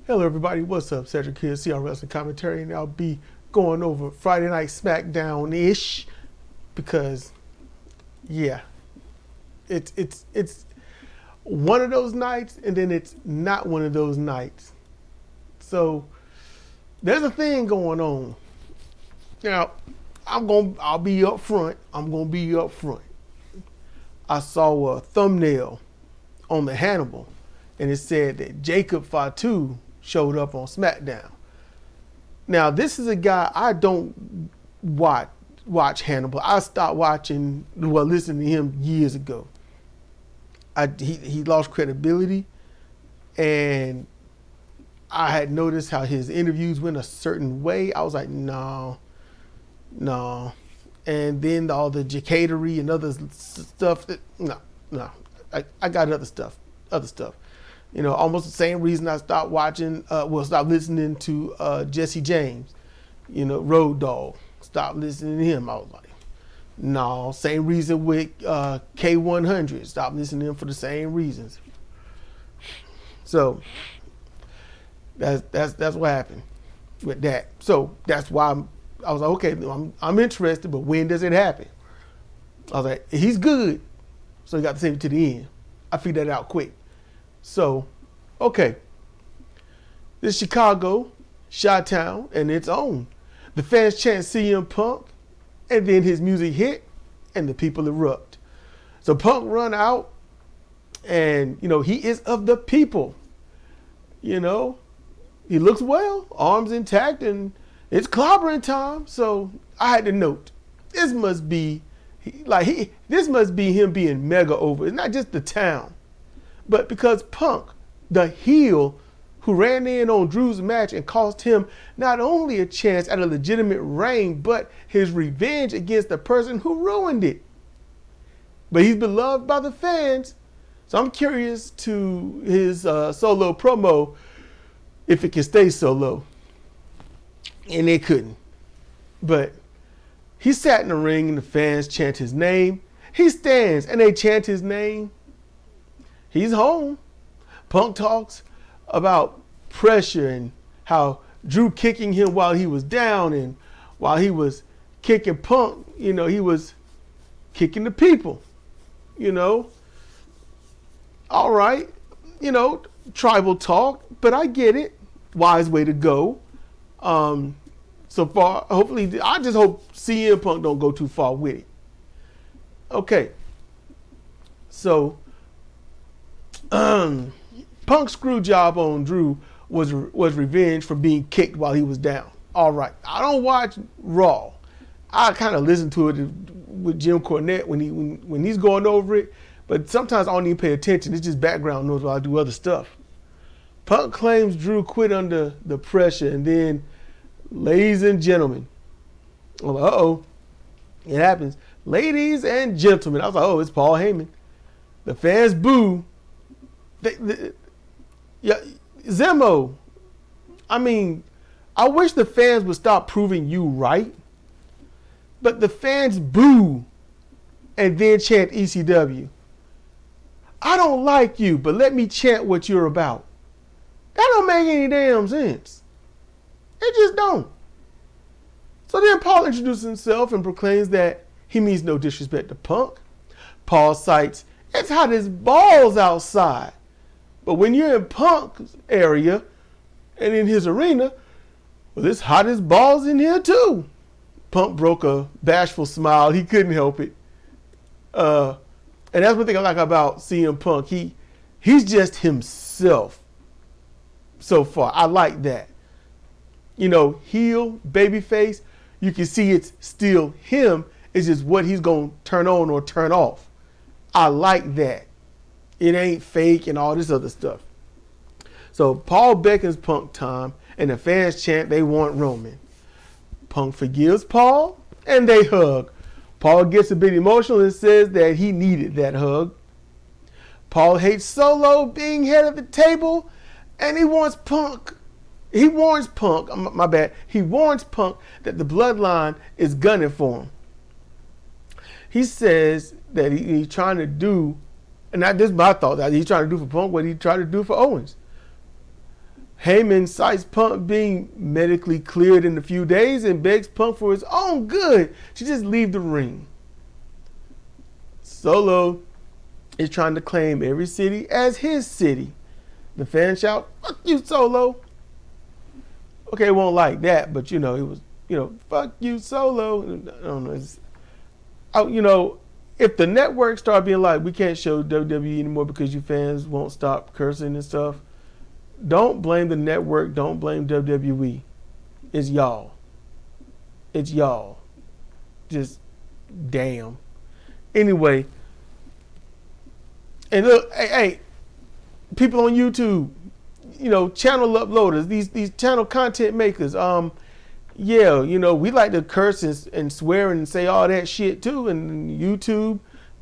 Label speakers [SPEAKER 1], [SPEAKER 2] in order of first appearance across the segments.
[SPEAKER 1] Hello everybody, what's up? Cedric here, CRWC commentary, and I'll be going over Friday Night SmackDownish because, yeah, it's one of those nights, and then it's not one of those nights. So there's a thing going on. Now, I'll be up front. I'm gonna be up front. I saw a thumbnail on the Hannibal, and it said that Jacob Fatu showed up on SmackDown. Now, this is a guy I don't watch Hannibal. I stopped listening to him years ago. He lost credibility, and I had noticed how his interviews went a certain way. I was like, no. And then all the jacatery and other stuff. No. I got other stuff. You know, almost the same reason I stopped stopped listening to Jesse James. You know, Road Dogg. Stopped listening to him. I was like, no. Same reason with K100. Stopped listening to him for the same reasons. So that's what happened with that. So that's why I was like, okay, I'm interested, but when does it happen? I was like, he's good, so he got to save it to the end. I figured that out quick. So, okay, this Chicago, Chi-Town, and its own. The fans chant CM Punk, and then his music hit, and the people erupt. So Punk run out, and, you know, he is of the people. You know, he looks well, arms intact, and it's clobbering time. So I had to note, this must be him being mega over. It's not just the town, but because Punk, the heel who ran in on Drew's match and cost him not only a chance at a legitimate reign, but his revenge against the person who ruined it. But he's beloved by the fans. So I'm curious to his solo promo, if it can stay solo. And it couldn't. But he sat in the ring and the fans chant his name. He stands and they chant his name. He's home. Punk talks about pressure and how Drew kicking him while he was down, and while he was kicking Punk, you know, he was kicking the people, you know. All right, you know, tribal talk, but I get it. Wise way to go. So far, hopefully, I just hope CM Punk don't go too far with it. Okay. So, Punk's screw job on Drew was revenge for being kicked while he was down. All right. I don't watch Raw. I kind of listen to it with Jim Cornette when he's going over it, but sometimes I don't even pay attention. It's just background noise while I do other stuff. Punk claims Drew quit under the pressure, and then, ladies and gentlemen, I'm like, uh-oh, it happens. Ladies and gentlemen, I was like, oh, it's Paul Heyman. The fans boo. Zemo, I mean, I wish the fans would stop proving you right, but the fans boo and then chant ECW. I don't like you, but let me chant what you're about. That don't make any damn sense. It just don't. So then Paul introduces himself and proclaims that he means no disrespect to Punk. Paul cites, it's hot as balls outside. But when you're in Punk's area and in his arena, well, it's hot as balls in here too. Punk broke a bashful smile. He couldn't help it. And that's one thing I like about CM Punk. He's just himself so far. I like that. You know, heel, babyface, you can see it's still him. It's just what he's going to turn on or turn off. I like that. It ain't fake and all this other stuff. So Paul beckons Punk time, and the fans chant they want Roman. Punk forgives Paul, and they hug. Paul gets a bit emotional and says that he needed that hug. Paul hates Solo being head of the table, and he warns Punk. He warns Punk that the bloodline is gunning for him. He says that he's trying to do, and this is my thought, that he's trying to do for Punk what he tried to do for Owens. Heyman cites Punk being medically cleared in a few days and begs Punk for his own good to just leave the ring. Solo is trying to claim every city as his city. The fans shout, "Fuck you, Solo." Okay, it won't like that, but it was, fuck you, Solo. I don't know. If the network start being like, we can't show WWE anymore because you fans won't stop cursing and stuff, don't blame the network. Don't blame WWE. It's y'all. It's y'all. Just damn. Anyway. And look, hey, people on YouTube, channel uploaders, these channel content makers, we like to curse and swear and say all that shit too. And YouTube,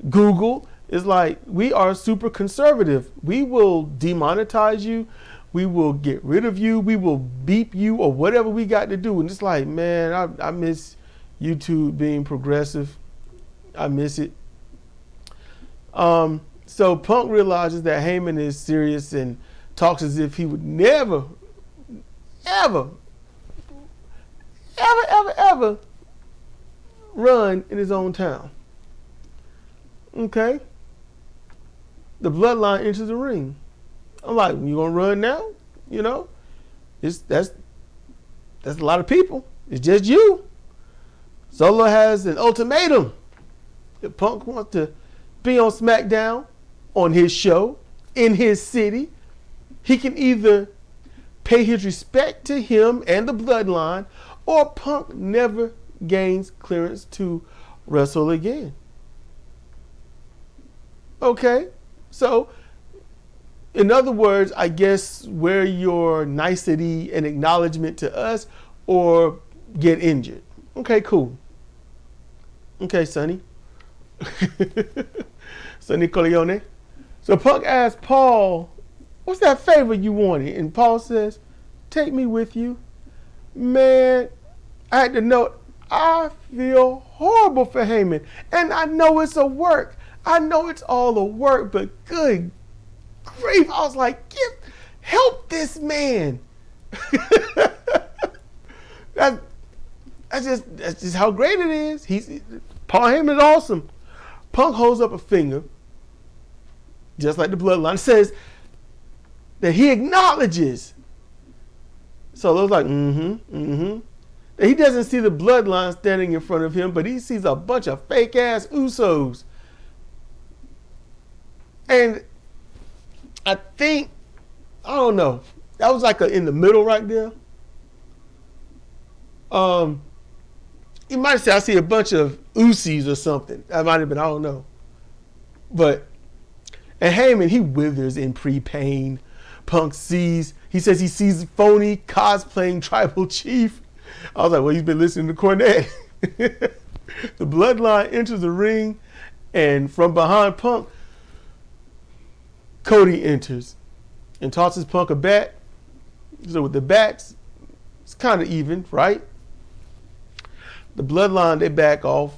[SPEAKER 1] Google is like, we are super conservative. We will demonetize you. We will get rid of you. We will beep you or whatever we got to do. And it's like, man, I miss YouTube being progressive. I miss it. So Punk realizes that Heyman is serious and talks as if he would never, ever run in his own town. Okay. The bloodline enters the ring. I'm like, you gonna run now? That's a lot of people. It's just you. Solo has an ultimatum. If Punk wants to be on SmackDown, on his show, in his city, he can either pay his respect to him and the bloodline, or Punk never gains clearance to wrestle again. Okay, so in other words, I guess wear your nicety and acknowledgement to us or get injured. Okay, cool. Okay, Sonny. Sonny Corleone. So Punk asks Paul, what's that favor you wanted? And Paul says, take me with you. Man, I had to note, I feel horrible for Heyman. And I know it's a work. I know it's all a work, but good grief. I was like, help this man. That's just how great it is. Paul Heyman is awesome. Punk holds up a finger, just like the bloodline, says that he acknowledges. Solo's like, That he doesn't see the bloodline standing in front of him, but he sees a bunch of fake ass Usos. And I think, I don't know, that was like in the middle right there. You might say I see a bunch of Usos or something. That might have been, I don't know. And Heyman, he withers in pre-pain. Punk he says he sees phony cosplaying tribal chief. I was like, well, he's been listening to Cornette. The bloodline enters the ring, and from behind Punk, Cody enters and tosses Punk a bat. So with the bats, it's kind of even, right? The bloodline, they back off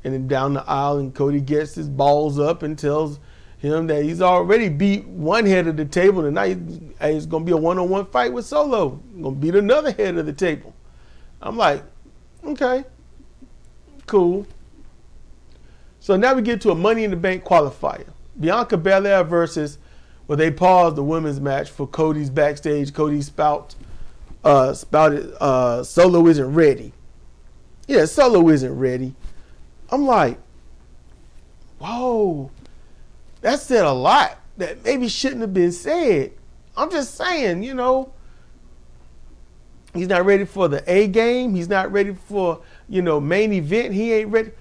[SPEAKER 1] and then down the aisle, and Cody gets his balls up and tells him that he's already beat one head of the table, and now it's going to be a one-on-one fight with Solo. He's going to beat another head of the table. I'm like, okay, cool. So now we get to a Money in the Bank qualifier. Bianca Belair versus, they paused the women's match for Cody's backstage. Cody spouted Solo isn't ready. Yeah, Solo isn't ready. I'm like, whoa, that said a lot that maybe shouldn't have been said. I'm just saying, he's not ready for the A game. He's not ready for, main event. He ain't ready.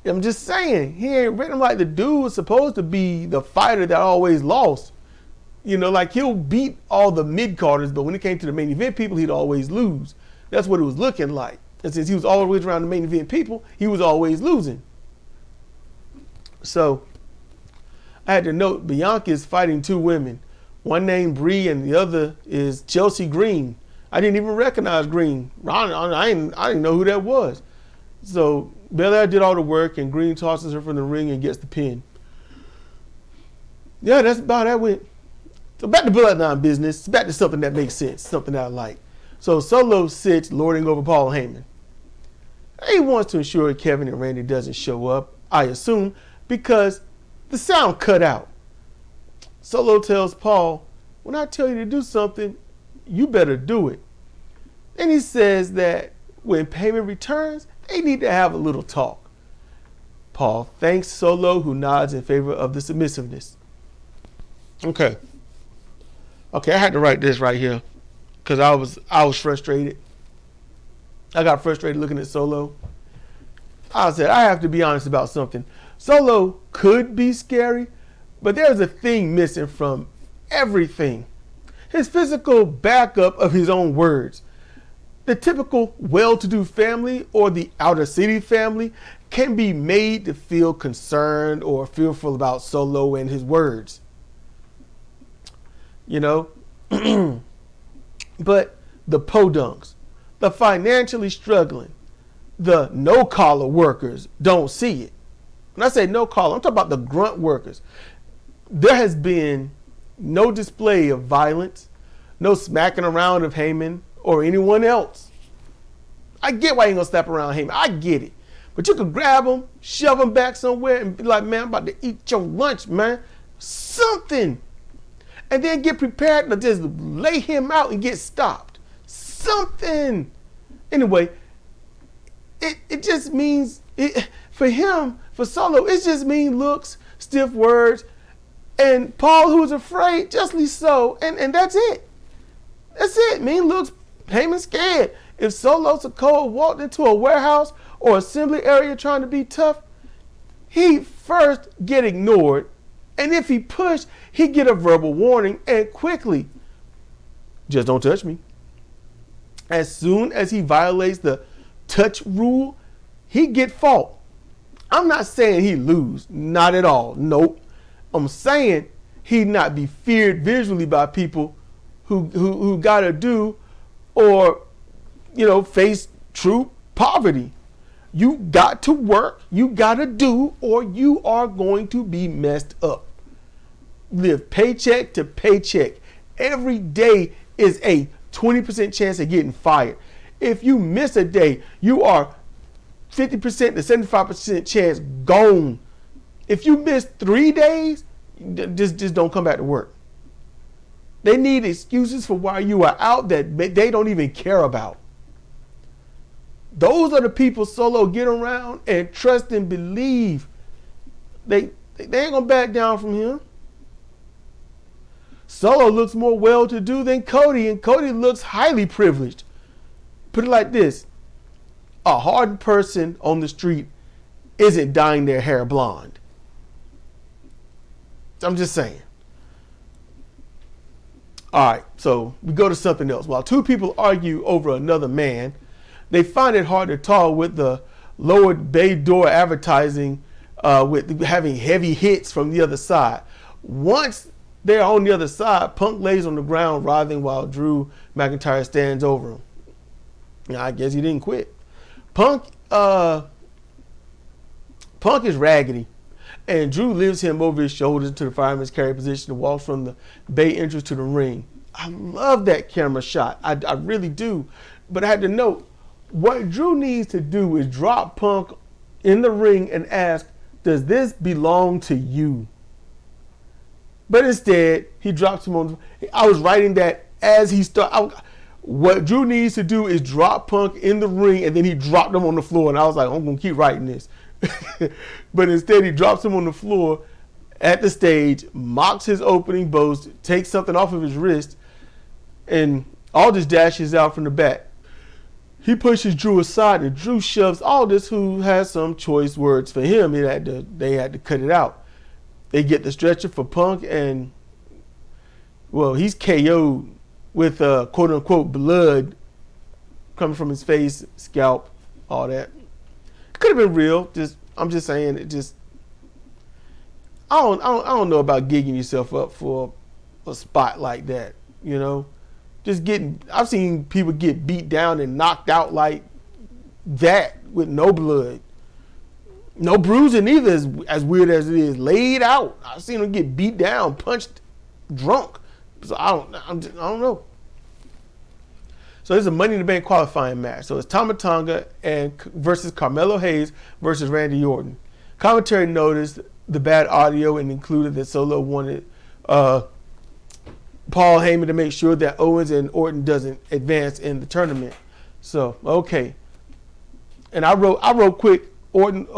[SPEAKER 1] I'm just saying, he ain't ready. I'm like, the dude was supposed to be the fighter that always lost. Like he'll beat all the mid-carders, but when it came to the main event people, he'd always lose. That's what it was looking like. And since he was always around the main event people, he was always losing. So I had to note Bianca is fighting two women. One named Brie and the other is Chelsea Green. I didn't even recognize Green. I didn't know who that was. So Belair did all the work, and Green tosses her from the ring and gets the pin. Yeah, that's about how that went. So back to bloodline business. Back to something that makes sense, something that I like. So Solo sits lording over Paul Heyman. He wants to ensure Kevin and Randy doesn't show up, I assume, because the sound cut out. Solo tells Paul, when I tell you to do something, you better do it. Then he says that when Heyman returns, they need to have a little talk. Paul thanks Solo, who nods in favor of the submissiveness. Okay, I had to write this right here because I was frustrated. I got frustrated looking at Solo. I said, I have to be honest about something. Solo could be scary, but there's a thing missing from everything. His physical backup of his own words. The typical well-to-do family or the outer city family can be made to feel concerned or fearful about Solo and his words. You know? But the podunks, the financially struggling, the no-collar workers don't see it. When I say no-collar, I'm talking about the grunt workers. There has been no display of violence, no smacking around of Heyman or anyone else. I get why you ain't gonna slap around Heyman. I get it. But you could grab him, shove him back somewhere and be like, man, I'm about to eat your lunch, man. Something. And then get prepared to just lay him out and get stopped. Something. Anyway, it just means, for him, for Solo, it just means looks, stiff words, and Paul, who's afraid, justly so, and that's it. That's it. Mean looks, Heyman scared. If Solo Sikoa walked into a warehouse or assembly area trying to be tough, he first get ignored, and if he pushed, he get a verbal warning, and quickly, just don't touch me. As soon as he violates the touch rule, he get fought. I'm not saying he lose, not at all, nope. I'm saying he not be feared visually by people who gotta do or, you know, face true poverty. You got to work, you gotta do, or you are going to be messed up. Live paycheck to paycheck. Every day is a 20% chance of getting fired. If you miss a day, you are 50% to 75% chance gone. If you miss 3 days, just don't come back to work. They need excuses for why you are out that they don't even care about. Those are the people Solo get around and trust and believe. They ain't gonna back down from him. Solo looks more well-to-do than Cody, and Cody looks highly privileged. Put it like this. A hardened person on the street isn't dyeing their hair blonde. I'm just saying. All right, so we go to something else. While two people argue over another man, they find it hard to talk with the lowered bay door advertising with having heavy hits from the other side. Once they're on the other side, Punk lays on the ground writhing while Drew McIntyre stands over him. Now, I guess he didn't quit. Punk is raggedy, and Drew lifts him over his shoulders into the fireman's carry position and walks from the bay entrance to the ring. I love that camera shot. I really do. But I had to note, what Drew needs to do is drop Punk in the ring and ask, does this belong to you? But instead, he drops him on. I was writing that as he started. What Drew needs to do is drop Punk in the ring, and then he dropped him on the floor. And I was like, I'm going to keep writing this. But instead, he drops him on the floor at the stage, mocks his opening boast, takes something off of his wrist, and Aldis dashes out from the back. He pushes Drew aside, and Drew shoves Aldis, who has some choice words for him. They had to cut it out. They get the stretcher for Punk, and, well, he's KO'd with quote-unquote blood coming from his face, scalp, all that. It could have been real. I'm just saying, it just, I don't know about gigging yourself up for a spot like that, you know? I've seen people get beat down and knocked out like that with no blood. No bruising either, as weird as it is. Laid out. I've seen them get beat down, punched, drunk. So I don't know. So this is a Money in the Bank qualifying match. So it's Tama Tonga versus Carmelo Hayes versus Randy Orton. Commentary noticed the bad audio and included that Solo wanted Paul Heyman to make sure that Owens and Orton doesn't advance in the tournament. So, okay. And I wrote quick, Orton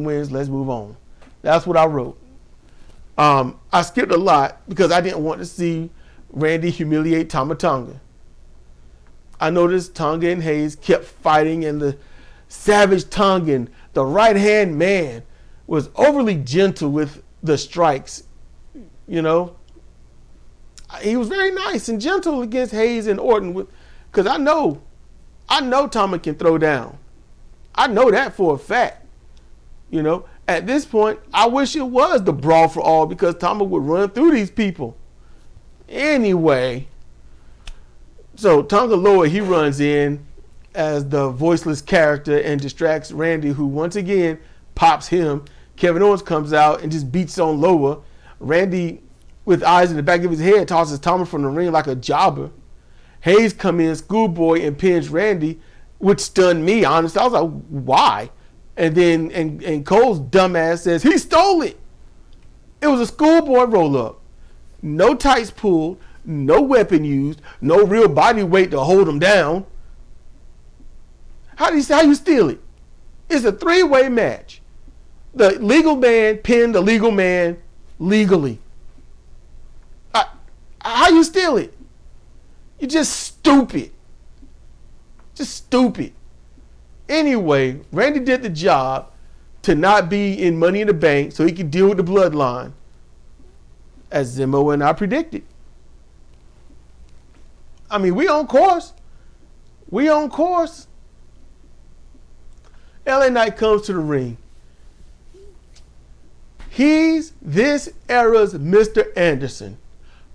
[SPEAKER 1] wins, let's move on. That's what I wrote. I skipped a lot because I didn't want to see Randy humiliate Tama Tonga. I noticed Tonga and Hayes kept fighting, and the savage Tongan, the right-hand man, was overly gentle with the strikes. You know, he was very nice and gentle against Hayes and Orton, because I know Tama can throw down. I know that for a fact. You know, at this point, I wish it was the brawl for all, because Tama would run through these people. Anyway, so Tonga Loa, he runs in as the voiceless character and distracts Randy, who once again pops him. Kevin Owens comes out and just beats on Loa. Randy, with eyes in the back of his head, tosses Tama from the ring like a jobber. Hayes come in, schoolboy, and pins Randy, which stunned me, honestly. I was like, why? And then and Cole's dumbass says, he stole it. It was a schoolboy roll-up. No tights pulled, no weapon used, no real body weight to hold him down. How you steal it? It's a three-way match. The legal man pinned the legal man legally. How you steal it? You're just stupid. Just stupid. Anyway, Randy did the job to not be in Money in the Bank so he could deal with the bloodline, as Zimmo and I predicted. I mean, we on course. We on course. LA Knight comes to the ring. He's this era's Mr. Anderson.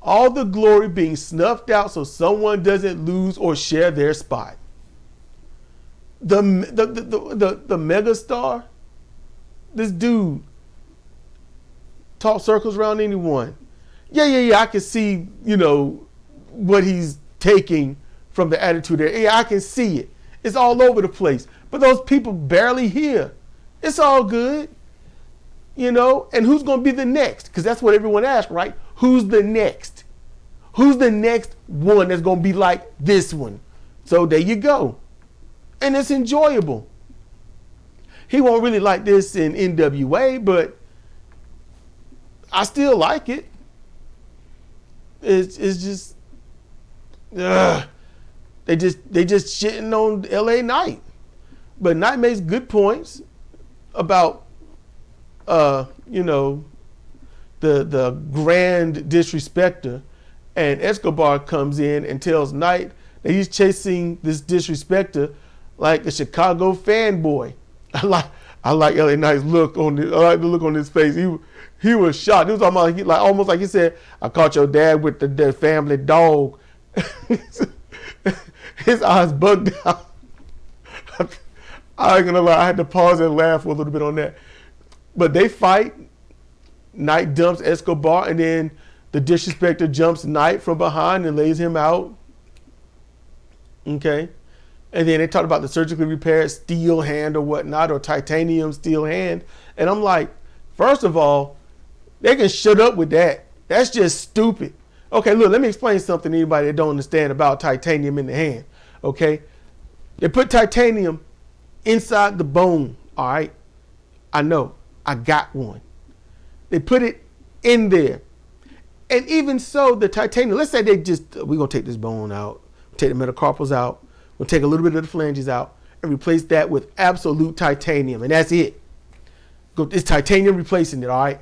[SPEAKER 1] All the glory being snuffed out so someone doesn't lose or share their spot. The megastar, this dude talk circles around anyone. Yeah, I can see, what he's taking from the attitude there. Yeah, I can see it. It's all over the place. But those people barely here. It's all good. And who's going to be the next? Because that's what everyone asks, right? Who's the next? Who's the next one that's going to be like this one? So there you go. And it's enjoyable. He won't really like this in NWA, but I still like it. It's just, they just shitting on LA Knight. But Knight makes good points about, the grand disrespecter, and Escobar comes in and tells Knight that he's chasing this disrespecter like a Chicago fanboy. I like LA Knight's look on I like the look on his face. He was shocked. It was almost like he said, "I caught your dad with the family dog." His eyes bugged out. I ain't gonna lie, I had to pause and laugh a little bit on that. But they fight. Knight dumps Escobar, and then the disrespecter jumps Knight from behind and lays him out. Okay. And then they talked about the surgically repaired steel hand or whatnot, or titanium steel hand. And I'm like, first of all, they can shut up with that. That's just stupid. Okay, look, let me explain something to anybody that don't understand about titanium in the hand. Okay. They put titanium inside the bone. All right. I know. I got one. They put it in there. And even so, the titanium, let's say we're going to take this bone out, take the metacarpals out, we'll take a little bit of the phalanges out and replace that with absolute titanium. And that's it. It's titanium replacing it, all right?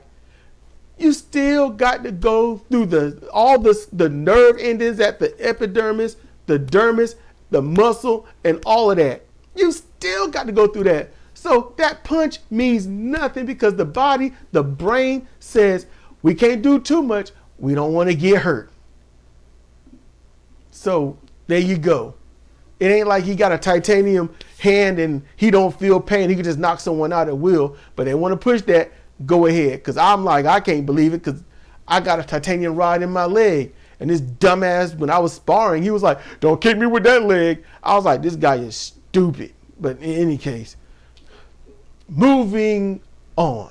[SPEAKER 1] You still got to go through the nerve endings at the epidermis, the dermis, the muscle, and all of that. You still got to go through that. So that punch means nothing because the body, the brain says, we can't do too much. We don't want to get hurt. So there you go. It ain't like he got a titanium hand and he don't feel pain. He can just knock someone out at will. But they want to push that, go ahead. Because I'm like, I can't believe it because I got a titanium rod in my leg. And this dumbass, when I was sparring, he was like, don't kick me with that leg. I was like, this guy is stupid. But in any case, moving on.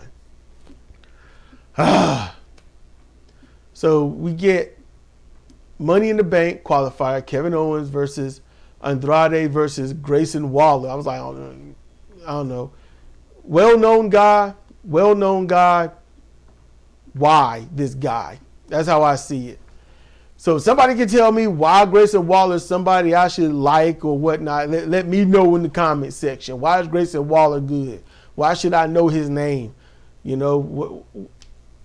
[SPEAKER 1] So we get Money in the Bank qualifier, Kevin Owens versus Andrade versus Grayson Waller. I was like, I don't know. Well-known guy. Why this guy? That's how I see it. So if somebody can tell me why Grayson Waller is somebody I should like or whatnot, let me know in the comment section. Why is Grayson Waller good? Why should I know his name? You know,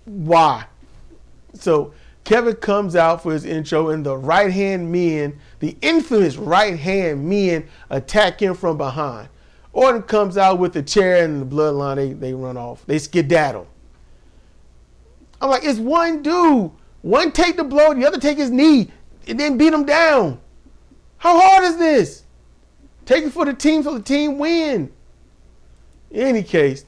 [SPEAKER 1] why? So Kevin comes out for his intro, and the right-hand men, the infamous right-hand men, attack him from behind. Orton comes out with the chair and the bloodline, they run off. They skedaddle. I'm like, it's one dude. One take the blow, the other take his knee, and then beat him down. How hard is this? Take it for the team so the team win. In any case,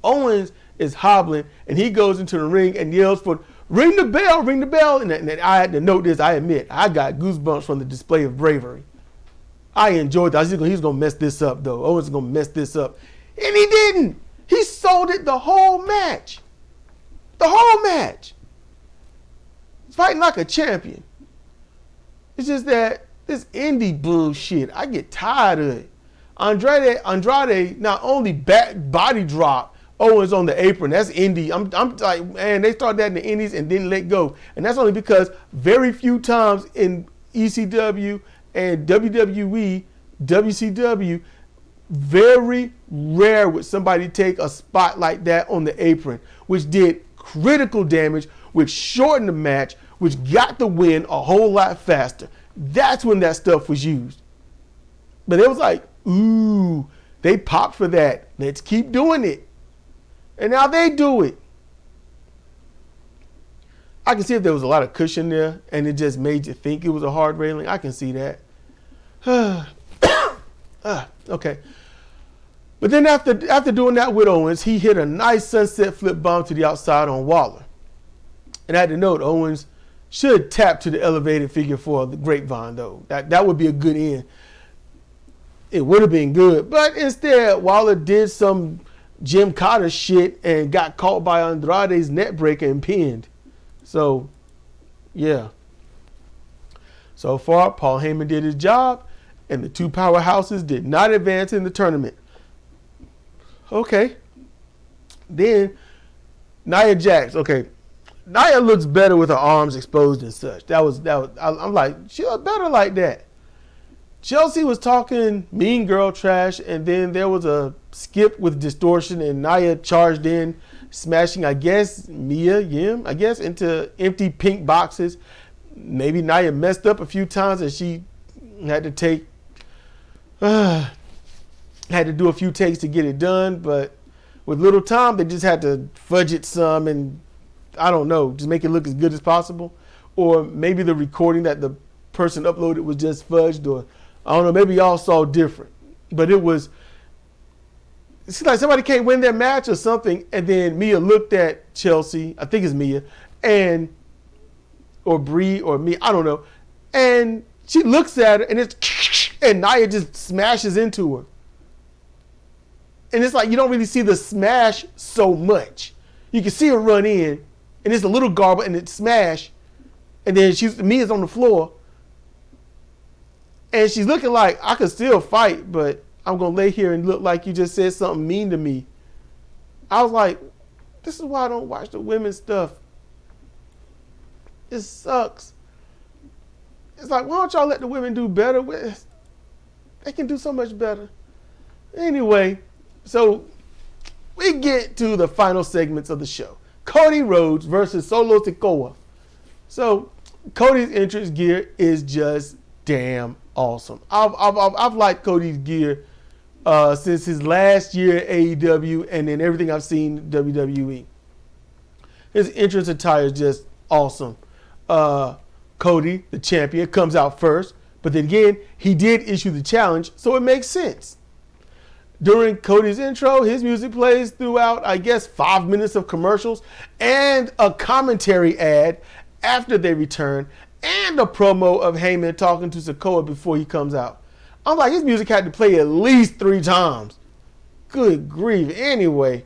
[SPEAKER 1] Owens is hobbling, and he goes into the ring and yells for, ring the bell, ring the bell. And I had to note this, I admit, I got goosebumps from the display of bravery. I enjoyed that. He's going to mess this up, though. Owens is going to mess this up. And he didn't. He sold it the whole match. The whole match. Fighting like a champion. It's just that this indie bullshit, I get tired of it. Andrade not only body drop Owens on the apron, that's indie. I'm like, man, they started that in the indies and didn't let go. And that's only because very few times in ECW and WWE, WCW, very rare would somebody take a spot like that on the apron, which did critical damage, which shortened the match, which got the win a whole lot faster. That's when that stuff was used. But it was like, ooh, they popped for that. Let's keep doing it. And now they do it. I can see if there was a lot of cushion there and it just made you think it was a hard railing. I can see that. Okay. But then after doing that with Owens, he hit a nice sunset flip bomb to the outside on Waller. And I had to note, Owens should tap to the elevated figure for the grapevine, though. That would be a good end. It would have been good. But instead, Waller did some Jim Cotter shit and got caught by Andrade's net breaker and pinned. So, yeah. So far, Paul Heyman did his job, and the two powerhouses did not advance in the tournament. Okay. Then, Nia Jax. Okay. Nia looks better with her arms exposed and such. That was. I'm like, she looked better like that. Chelsea was talking mean girl trash, and then there was a skip with distortion, and Nia charged in, smashing, I guess, Mia Yim, into empty pink boxes. Maybe Nia messed up a few times, and she had to do a few takes to get it done. But with little time, they just had to fudge it some, and I don't know, just make it look as good as possible. Or maybe the recording that the person uploaded was just fudged, or I don't know, maybe y'all saw different. But it's like somebody can't win their match or something, and then Mia looked at Chelsea, I think it's Mia, or Brie or me, I don't know, and she looks at her, and Nia just smashes into her. And it's like you don't really see the smash so much. You can see her run in, and it's a little garble, and it smash, and then Mia's on the floor, and she's looking like, I could still fight, but I'm going to lay here and look like you just said something mean to me. I was like, this is why I don't watch the women's stuff. It sucks. It's like, why don't y'all let the women do better? They can do so much better. Anyway, so we get to the final segments of the show. Cody Rhodes versus Solo Sikoa. So Cody's entrance gear is just damn awesome. I've liked Cody's gear since his last year at AEW and then everything I've seen WWE. His entrance attire is just awesome. Cody, the champion, comes out first, but then again, he did issue the challenge, so it makes sense. During Cody's intro, his music plays throughout, I guess, 5 minutes of commercials and a commentary ad after they return, and a promo of Heyman talking to Sikoa before he comes out. I'm like, his music had to play at least 3 times. Good grief. Anyway,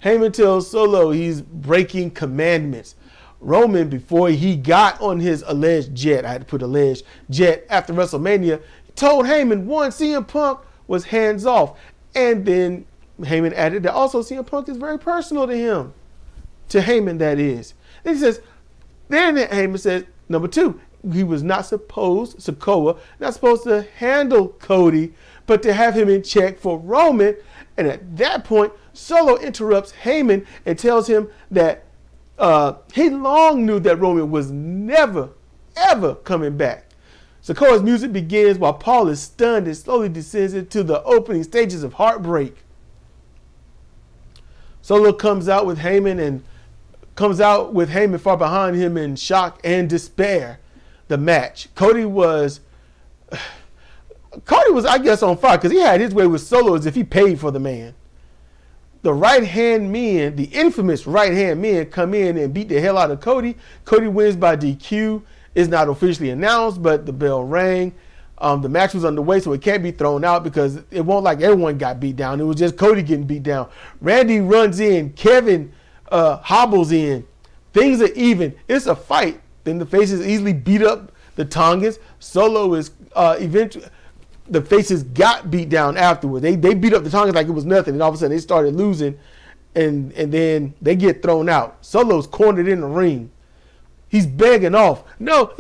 [SPEAKER 1] Heyman tells Solo he's breaking commandments. Roman, before he got on his alleged jet, I had to put alleged jet after WrestleMania, told Heyman, one, CM Punk was hands off. And then Heyman added that also CM Punk is very personal to him. To Heyman, that is. Then he says, then Heyman says, number 2, he was not supposed, Sikoa, not supposed to handle Cody, but to have him in check for Roman. And at that point, Solo interrupts Heyman and tells him that he long knew that Roman was never, ever coming back. Sikoa's music begins while Paul is stunned and slowly descends into the opening stages of Heartbreak. Solo comes out with Heyman far behind him in shock and despair. The match. Cody was, I guess, on fire because he had his way with Solo as if he paid for the man. The right-hand men, the infamous right-hand men, come in and beat the hell out of Cody. Cody wins by DQ. It's not officially announced, but the bell rang. The match was underway, so it can't be thrown out because it won't like everyone got beat down. It was just Cody getting beat down. Randy runs in. Kevin hobbles in. Things are even. It's a fight. Then the faces easily beat up the Tongans. Solo is eventually. The faces got beat down afterwards. They beat up the Tongans like it was nothing, and all of a sudden they started losing, and then they get thrown out. Solo's cornered in the ring. He's begging off. No.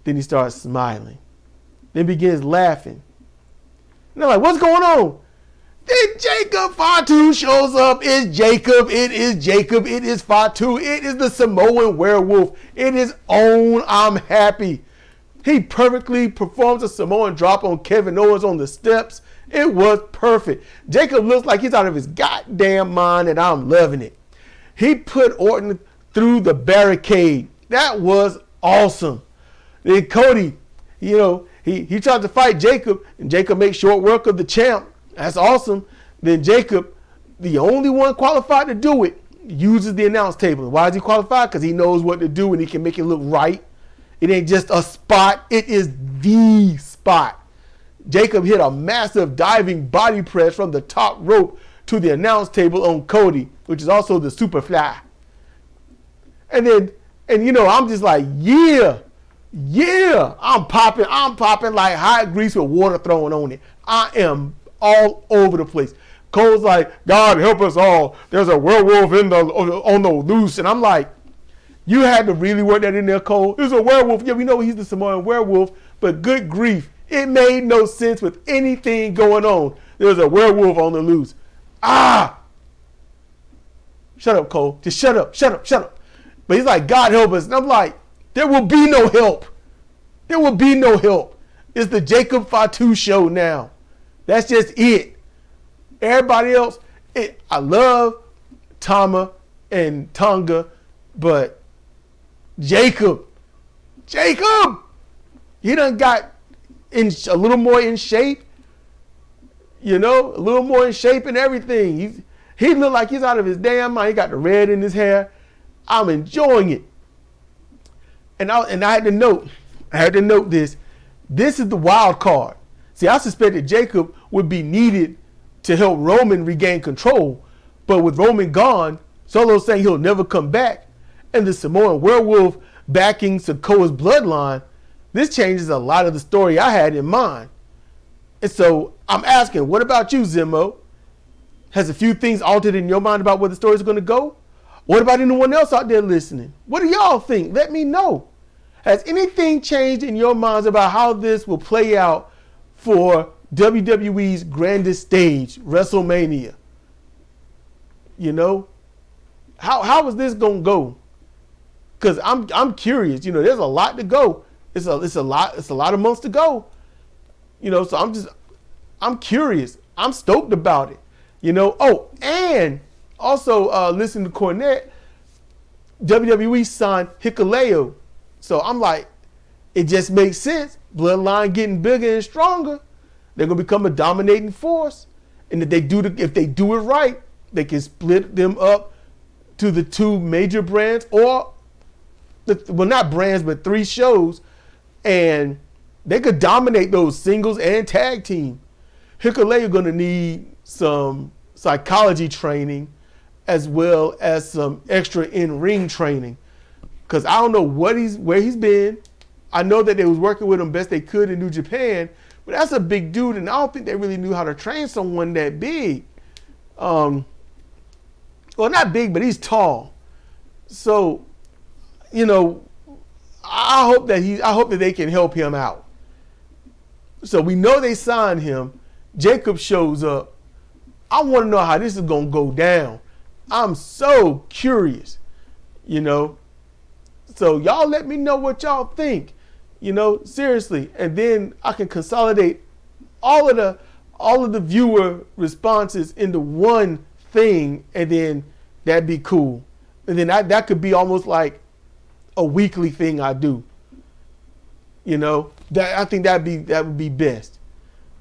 [SPEAKER 1] Then he starts smiling. Then begins laughing. And they're like, what's going on? Then Jacob Fatu shows up. It's Jacob. It is Jacob. It is Fatu. It is the Samoan werewolf. It is on. I'm happy. He perfectly performs a Samoan drop on Kevin Owens on the steps. It was perfect. Jacob looks like he's out of his goddamn mind, and I'm loving it. He put Orton through the barricade. That was awesome. Then Cody, he tried to fight Jacob, and Jacob makes short work of the champ. That's awesome. Then Jacob, the only one qualified to do it, uses the announce table. Why is he qualified? Because he knows what to do and he can make it look right. It ain't just a spot. It is the spot. Jacob hit a massive diving body press from the top rope to the announce table on Cody, which is also the super fly. And I'm just like, yeah. I'm popping like hot grease with water thrown on it. I am all over the place. Cole's like, God help us all. There's a werewolf on the loose. And I'm like, you had to really work that in there, Cole. There's a werewolf. Yeah, we know he's the Samoan werewolf, but good grief. It made no sense with anything going on. There's a werewolf on the loose. Shut up, Cole. Just shut up. But he's like, God help us. And I'm like, there will be no help. There will be no help. It's the Jacob Fatu show now. That's just it. Everybody else, I love Tama and Tonga, but Jacob, he done got a little more in shape, a little more in shape and everything. He looked like he's out of his damn mind. He got the red in his hair. I'm enjoying it. And I had to note this. This is the wild card. See, I suspected Jacob would be needed to help Roman regain control. But with Roman gone, Solo's saying he'll never come back, and the Samoan werewolf backing Sikoa's bloodline, this changes a lot of the story I had in mind. And so I'm asking, what about you, Zimmo? Has a few things altered in your mind about where the story's going to go? What about anyone else out there listening? What do y'all think? Let me know. Has anything changed in your minds about how this will play out for WWE's grandest stage, WrestleMania? How is this gonna go? Because I'm curious. There's a lot to go. It's a lot of months to go. So I'm curious. I'm stoked about it. Oh, and also listening to Cornette, WWE signed Hikuleo. So I'm like, it just makes sense. Bloodline getting bigger and stronger. They're gonna become a dominating force. And if they do it right, they can split them up to the two major brands, or well, not brands, but 3 shows, and they could dominate those singles and tag team. Hikuleo going to need some psychology training as well as some extra in-ring training, because I don't know where he's been. I know that they was working with him best they could in New Japan, but that's a big dude, and I don't think they really knew how to train someone that big. Well, not big, but he's tall. So, you know, I hope that they can help him out. So we know they signed him. Jacob shows up. I want to know how this is going to go down. I'm so curious, you know. So y'all let me know what y'all think, you know, seriously. And then I can consolidate all of the viewer responses into one thing, and then that'd be cool. And then that could be almost like a weekly thing I do. You know, that I think that would be best.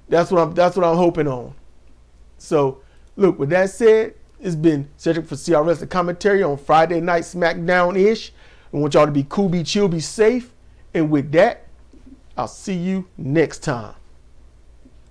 [SPEAKER 1] That's what I'm hoping on. So, look, with that said, it's been Cedric for CRS, the commentary on Friday night SmackDownish. I want y'all to be cool, be chill, be safe. And with that, I'll see you next time.